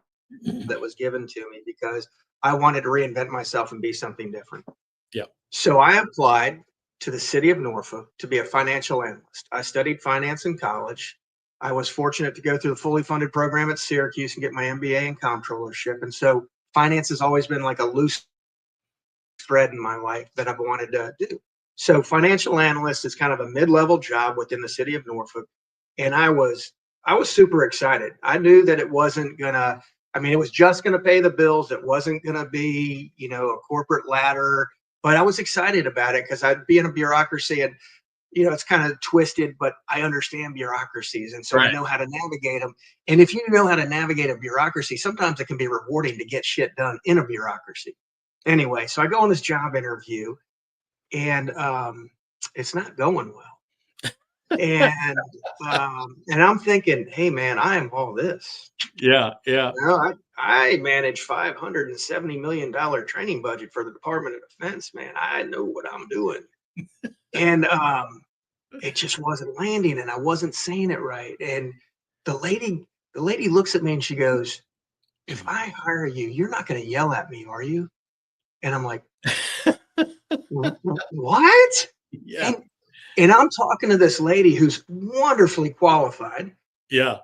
that was given to me because I wanted to reinvent myself and be something different. Yeah. So I applied to the city of Norfolk to be a financial analyst. I studied finance in college. I was fortunate to go through the fully funded program at Syracuse and get my MBA in comptrollership. And so finance has always been like a loose thread in my life that I've wanted to do. So financial analyst is kind of a mid-level job within the city of Norfolk. And I was super excited. I knew that it wasn't gonna, it was just gonna pay the bills. It wasn't gonna be, a corporate ladder, but I was excited about it because I'd be in a bureaucracy and, it's kind of twisted, but I understand bureaucracies. And so I know how to navigate them. And if you know how to navigate a bureaucracy, sometimes it can be rewarding to get shit done in a bureaucracy. Anyway, so I go on this job interview and it's not going well. And I'm thinking, hey man, I am all this. Yeah. I manage $570 million training budget for the Department of Defense, man. I know what I'm doing. And it just wasn't landing and I wasn't saying it right. And the lady looks at me and she goes, if I hire you, you're not going to yell at me, are you? And I'm like, what? Yeah. And I'm talking to this lady who's wonderfully qualified. Yeah.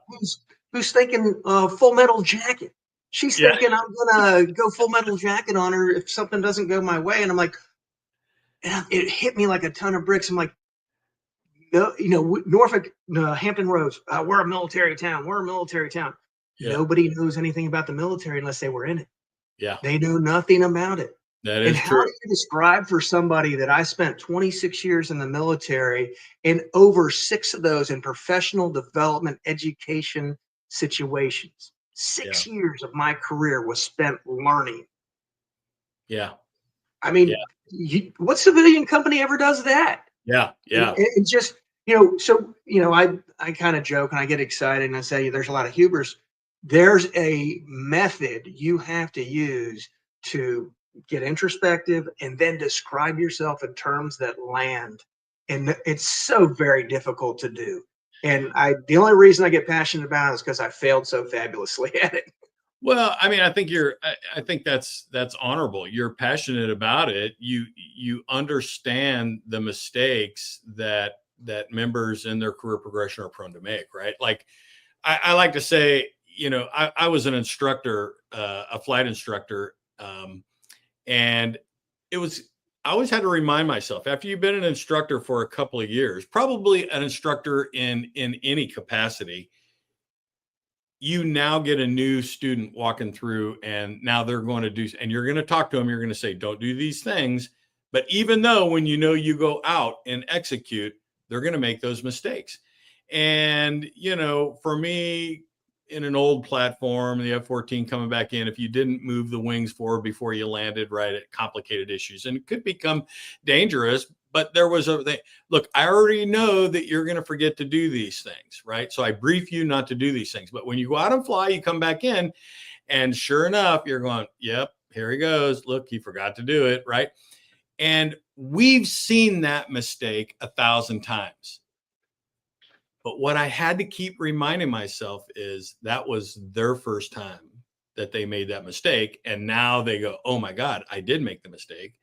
Who's thinking Full Metal Jacket. She's thinking I'm going to go Full Metal Jacket on her if something doesn't go my way. And I'm like, and it hit me like a ton of bricks. I'm like, no, Norfolk, Hampton Roads, we're a military town. We're a military town. Yeah. Nobody knows anything about the military unless they were in it. Yeah. They know nothing about it. That is true. How do you describe for somebody that I spent 26 years in the military and over 6 of those in professional development education situations? 6 years of my career was spent learning. Yeah. What civilian company ever does that? Yeah. Yeah. And just, I kind of joke and I get excited and I say, there's a lot of hubris. There's a method you have to use to get introspective and then describe yourself in terms that land. And it's so very difficult to do. And the only reason I get passionate about it is because I failed so fabulously at it. Well, I think that's honorable. You're passionate about it. You understand the mistakes that members in their career progression are prone to make, right? Like I like to say, I was an instructor, a flight instructor, and I always had to remind myself, after you've been an instructor for a couple of years, probably an instructor in any capacity, you now get a new student walking through, and now they're going to do, and you're going to talk to them. You're going to say, don't do these things. But even though when you go out and execute, they're going to make those mistakes. And, for me, in an old platform, the F-14 coming back in, if you didn't move the wings forward before you landed, right, it complicated issues and it could become dangerous. But there was look, I already know that you're going to forget to do these things, right? So I brief you not to do these things. But when you go out and fly, you come back in, and sure enough, you're going, yep, here he goes. Look, he forgot to do it, right? And we've seen that mistake 1,000 times. But what I had to keep reminding myself is that was their first time that they made that mistake. And now they go, oh my God, I did make the mistake.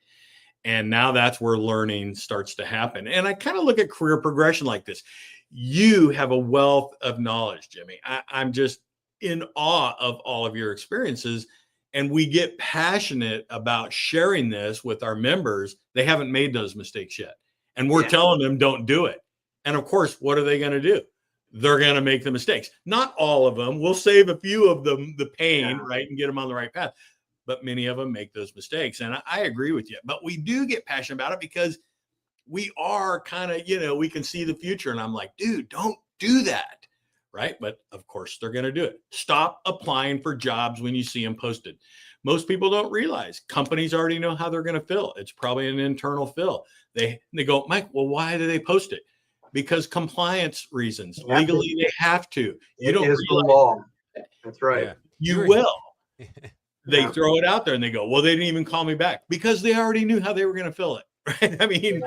And now that's where learning starts to happen. And I kind of look at career progression like this. You have a wealth of knowledge, Jimmy. I'm just in awe of all of your experiences. And we get passionate about sharing this with our members. They haven't made those mistakes yet. And we're telling them, don't do it. And of course, what are they going to do? They're going to make the mistakes. Not all of them. We'll save a few of them the pain, right, and get them on the right path. But many of them make those mistakes. And I agree with you. But we do get passionate about it because we are kind of, we can see the future. And I'm like, dude, don't do that. Right. But of course, they're going to do it. Stop applying for jobs when you see them posted. Most people don't realize companies already know how they're going to fill. It's probably an internal fill. They go, Mike, well, why do they post it? Because compliance reasons. Legally, they have to. You don't realize the law. That's right. Yeah. You will. They throw it out there and they go, well, they didn't even call me back because they already knew how they were going to fill it. Right. I mean,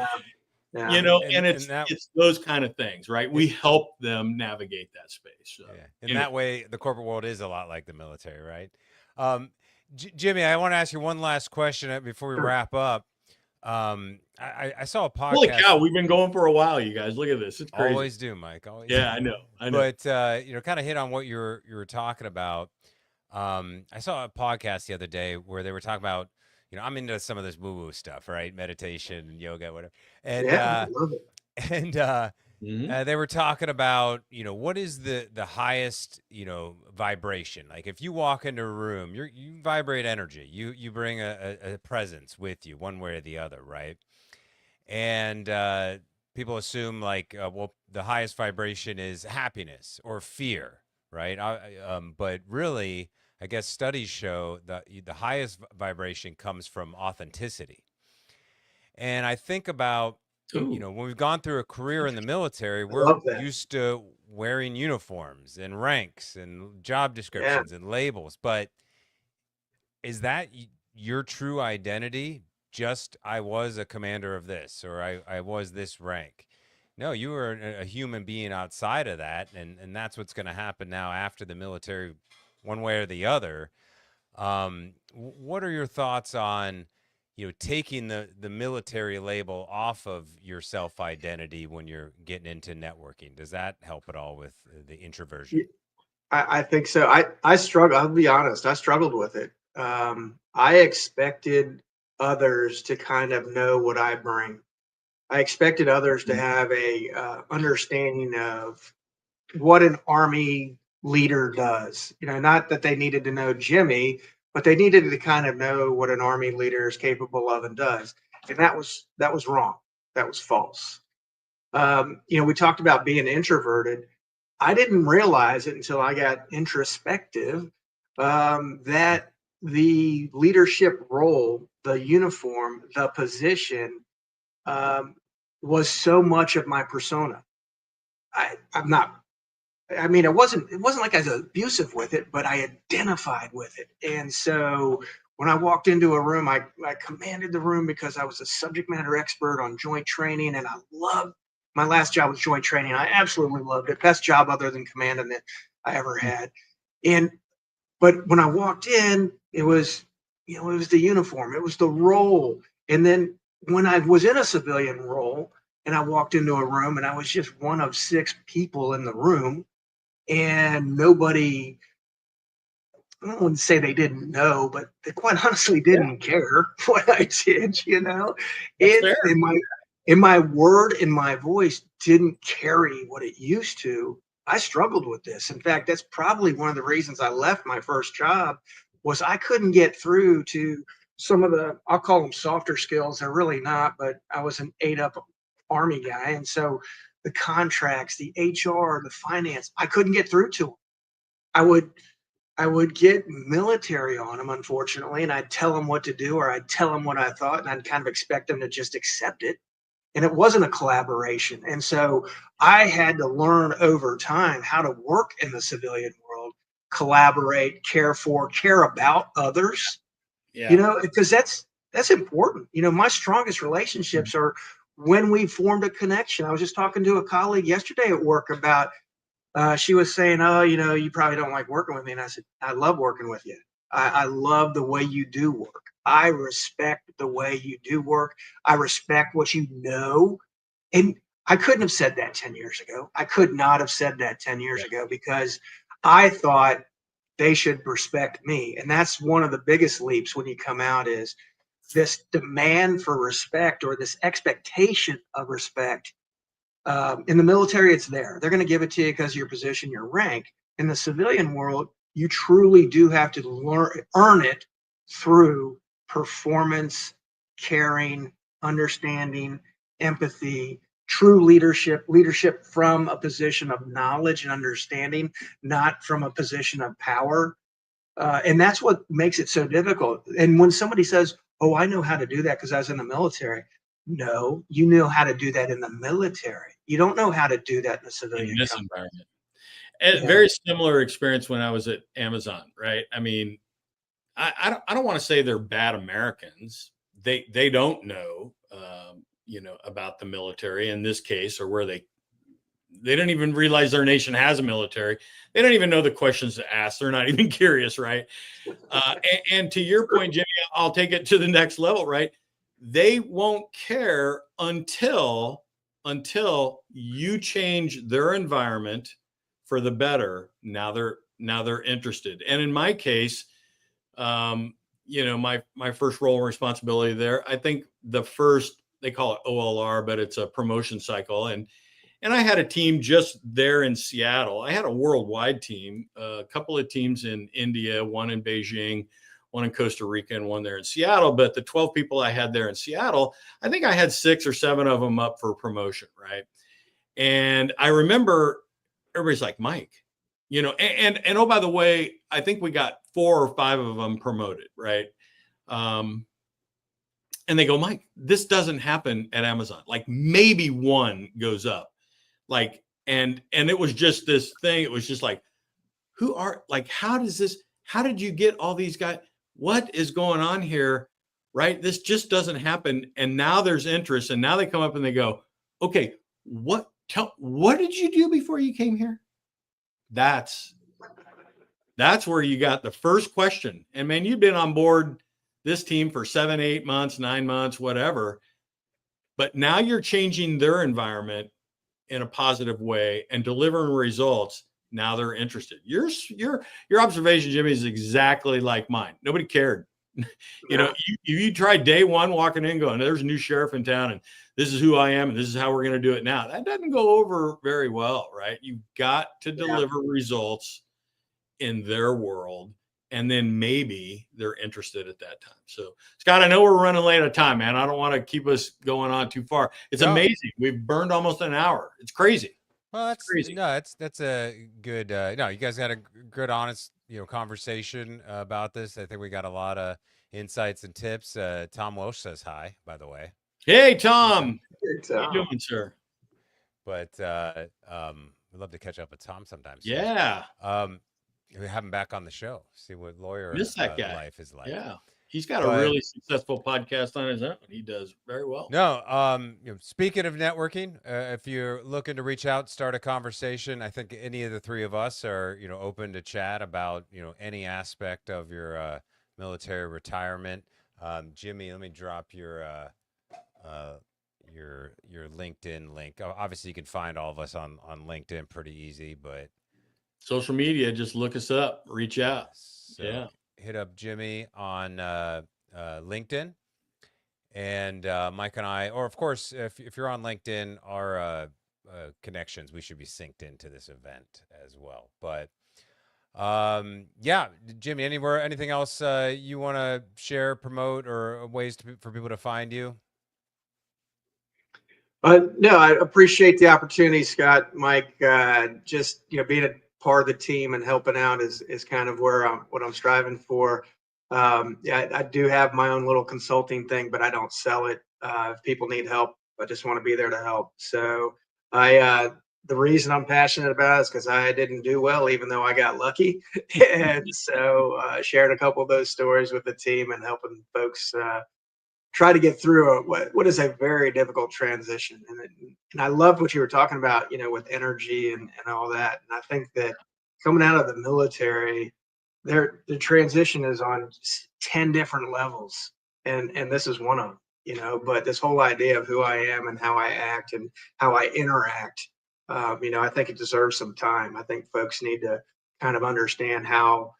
and it's those kind of things, right? We help them navigate that space. So, in that way, the corporate world is a lot like the military, right? Jimmy, I want to ask you one last question before we wrap up. I saw a podcast. Holy cow, we've been going for a while, you guys. Look at this. It's crazy. Always do, Mike. Always. Yeah, do. I know. But kind of hit on what you were talking about. I saw a podcast the other day where they were talking about, I'm into some of this woo-woo stuff, right? Meditation, yoga, whatever. And I love it. And they were talking about, what is the highest, vibration? Like if you walk into a room, you vibrate energy. You bring a presence with you one way or the other, right? And people assume like, well, the highest vibration is happiness or fear, right? But really, I guess studies show that the highest vibration comes from authenticity. And I think about, when we've gone through a career in the military, we're used to wearing uniforms and ranks and job descriptions and labels. But is that your true identity? Just I was a commander of this, or I was this rank. No, you were a human being outside of that. And that's what's going to happen now after the military, one way or the other. What are your thoughts on, taking the military label off of your self-identity when you're getting into networking? Does that help at all with the introversion? I think so. I struggle. I'll be honest. I struggled with it. I expected others to kind of know what I bring. I expected others to have a understanding of what an Army leader does. Not that they needed to know Jimmy, but they needed to kind of know what an Army leader is capable of and does. And that was wrong. That was false. We talked about being introverted. I didn't realize it until I got introspective, that the leadership role, the uniform, the position, was so much of my persona. It wasn't like I was abusive with it, but I identified with it. And so when I walked into a room, I commanded the room because I was a subject matter expert on joint training. And I loved my last job was joint training. I absolutely loved it. Best job other than commanding that I ever had. But when I walked in, it was the uniform, it was the role. And then when I was in a civilian role and I walked into a room and I was just one of 6 people in the room, and nobody I wouldn't say they didn't know, but they quite honestly didn't care what I did, you know? That's It fair. in my word, in my voice didn't carry what it used to. I struggled with this. In fact, that's probably one of the reasons I left my first job was I couldn't get through to some of the, I'll call them softer skills. They're really not, but I was an ate up army guy. And so the contracts, the HR, the finance, I couldn't get through to them. I would I would get military on them, unfortunately, and I'd tell them what to do, or I'd tell them what I thought, and I'd kind of expect them to just accept it. And it wasn't a collaboration. And so I had to learn over time how to work in the civilian world, collaborate, care about others, you Yeah. know, because that's important. You know, my strongest relationships are when we formed a connection. I was just talking to a colleague yesterday at work about she was saying, "Oh, you know, you probably don't like working with me." And I said, "I love working with you. I love the way you do work. I respect the way you do work. I respect what you know." And I couldn't have said that 10 years ago. I could not have said that 10 years Yeah. ago because I thought they should respect me. And that's one of the biggest leaps when you come out is this demand for respect or this expectation of respect in the military, it's there. They're going to give it to you because of your position, your rank. In the civilian world, you truly do have to earn it through performance, caring, understanding, empathy, true leadership from a position of knowledge and understanding, not from a position of power. And that's what makes it so difficult. And when somebody says, "Oh, I know how to do that because I was in the military," no, you know how to do that in the military. You don't know how to do that in a In civilian this company. environment. And Yeah. very similar experience when I was at Amazon, right? I mean, I don't want to say they're bad Americans. They don't know, about the military in this case, or where they don't even realize their nation has a military. They don't even know the questions to ask. They're not even curious, right? And to your point, Jimmy, I'll take it to the next level, right? They won't care until you change their environment for the better. Now they're interested. And in my case, my first role and responsibility there, I think the first, they call it OLR, but it's a promotion cycle. And I had a team just there in Seattle. I had a worldwide team, a couple of teams in India, one in Beijing, one in Costa Rica, and one there in Seattle. But the 12 people I had there in Seattle, I think I had 6 or 7 of them up for promotion, right? And I remember everybody's like, "Mike, and oh, by the way, I think we got 4 or 5 of them promoted, right? Um, and they go, "Mike, this doesn't happen at Amazon. Like maybe one goes up." Like, and it was just this thing. It was just like, how did you get all these guys? What is going on here? Right? This just doesn't happen. And now there's interest. And now they come up and they go, "Okay, what did you do before you came here?" That's where you got the first question. And man, you've been on board this team for 7, 8 months, 9 months, whatever. But now you're changing their environment in a positive way and delivering results. Now they're interested. Your observation, Jimmy, is exactly like mine. Nobody cared. Yeah. You tried day one walking in going, "There's a new sheriff in town and this is who I am and this is how we're going to do it now." That doesn't go over very well, right? You've got to deliver results in their world, and then maybe they're interested at that time. So, Scott, I know we're running late on time, man. I don't want to keep us going on too far. It's No. amazing. We've burned almost an hour. It's crazy. Well, It's crazy. that's a good no. You guys had a good, honest, conversation about this. I think we got a lot of insights and tips. Tom Welsh says hi, by the way. Hey, Tom. It's, How you doing, sir? But we'd love to catch up with Tom sometime soon. Yeah. We have him back on the show. See what lawyer Miss that guy. life is like. Yeah. He's got a But- really successful podcast on his own. He does very well. No, speaking of networking, if you're looking to reach out, start a conversation, I think any of the three of us are, open to chat about, any aspect of your military retirement. Jimmy, let me drop your LinkedIn link. Obviously, you can find all of us on LinkedIn pretty easy, but Social media, just look us up, reach out. So Yeah. hit up Jimmy on LinkedIn, and Mike and I, or of course, if you're on LinkedIn, our connections, we should be synced into this event as well. But yeah, Jimmy, anything else you want to share, promote, or ways for people to find you? No, I appreciate the opportunity, Scott. Mike, just being a part of the team and helping out is kind of what I'm striving for. Yeah, I do have my own little consulting thing, but I don't sell it. If people need help, I just want to be there to help. So the reason I'm passionate about it is because I didn't do well, even though I got lucky, and so sharing a couple of those stories with the team and helping folks try to get through what is a very difficult transition. And I loved what you were talking about, with energy and all that. And I think that coming out of the military, the transition is on 10 different levels. And this is one of them, but this whole idea of who I am and how I act and how I interact, I think it deserves some time. I think folks need to kind of understand how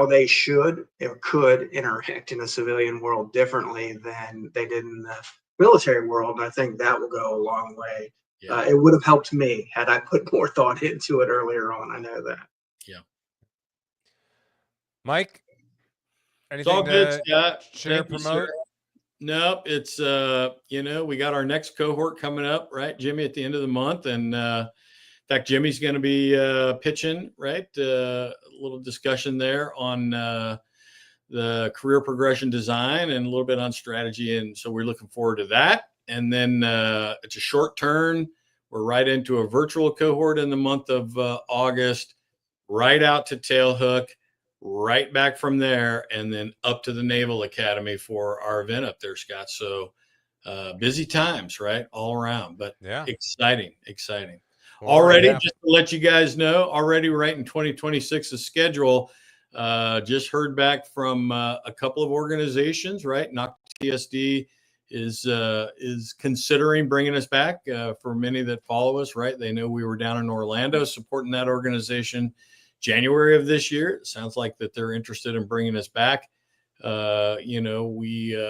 they should or could interact in a civilian world differently than they did in the military world. And I think that will go a long way. Yeah. It would have helped me had I put more thought into it earlier on. I know that. Yeah. Mike, It's all anything good, to Scott. share, Thank you, sir. promote? Nope. It's, we got our next cohort coming up, right, Jimmy, at the end of the month. And in fact, Jimmy's going to be pitching, right? A little discussion there on the career progression design and a little bit on strategy. And so we're looking forward to that. And then it's a short turn. We're right into a virtual cohort in the month of August, right out to Tailhook, right back from there, and then up to the Naval Academy for our event up there, Scott. So busy times, right? All around, but Yeah. exciting. Well, Already, yeah. just to let you guys know, already right in 2026's schedule, just heard back from a couple of organizations, right? NOC TSD is considering bringing us back. For many that follow us, right? They know we were down in Orlando supporting that organization January of this year. It sounds like that they're interested in bringing us back. We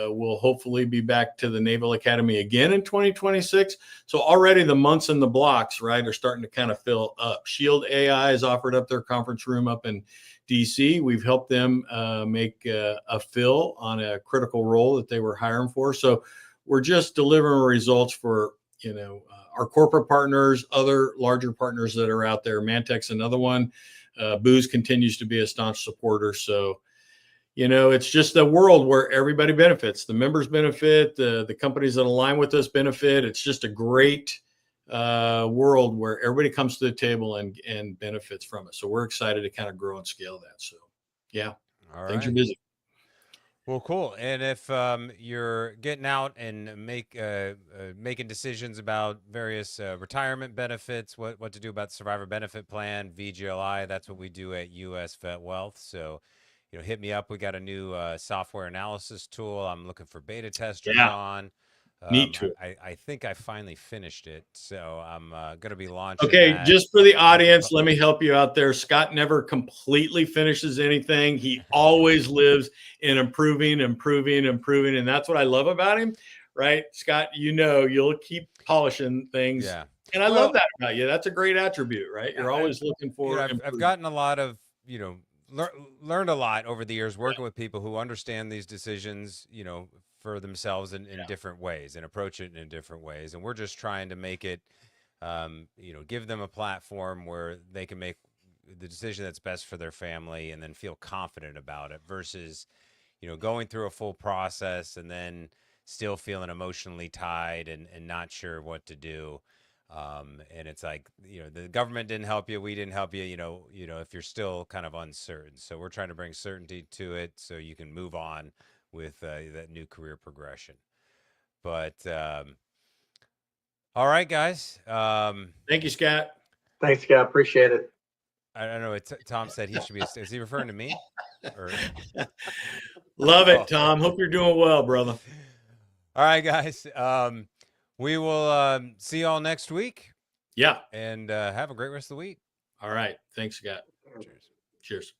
will hopefully be back to the Naval Academy again in 2026. So already the months and the blocks, right, are starting to kind of fill up. Shield AI has offered up their conference room up in DC. We've helped them make a fill on a critical role that they were hiring for. So we're just delivering results for, our corporate partners, other larger partners that are out there. Mantech's another one. Booz continues to be a staunch supporter. So, it's just a world where everybody benefits. The members benefit, the companies that align with us benefit. It's just a great world where everybody comes to the table and benefits from it. So we're excited to kind of grow and scale that. So, yeah, All things are right. busy. Well, cool. And if you're getting out and making decisions about various retirement benefits, what to do about the survivor benefit plan, VGLI, that's what we do at US Vet Wealth. So, hit me up. We got a new software analysis tool. I'm looking for beta testers Yeah. on. Neat tool. I think I finally finished it, so I'm going to be launching. Okay, that. just for the audience, let me help you out there. Scott never completely finishes anything. He always lives in improving, and that's what I love about him, right? Scott, you'll keep polishing things. Yeah. And I love that about you. That's a great attribute, right? You're always looking for I've gotten a lot of, learned a lot over the years working with people who understand these decisions, for themselves in different ways and approach it in different ways. And we're just trying to make it, give them a platform where they can make the decision that's best for their family and then feel confident about it versus, going through a full process and then still feeling emotionally tied and not sure what to do. And it's like, the government didn't help you. We didn't help you, if you're still kind of uncertain. So we're trying to bring certainty to it so you can move on with that new career progression. But all right, guys. Thank you, Scott. Thanks, Scott. Appreciate it. I don't know. Tom said he should be. Is he referring to me? Or... Love it, Tom. Hope you're doing well, brother. All right, guys. We will see you all next week. Yeah. And have a great rest of the week. All right. Thanks, Scott. Cheers. Cheers.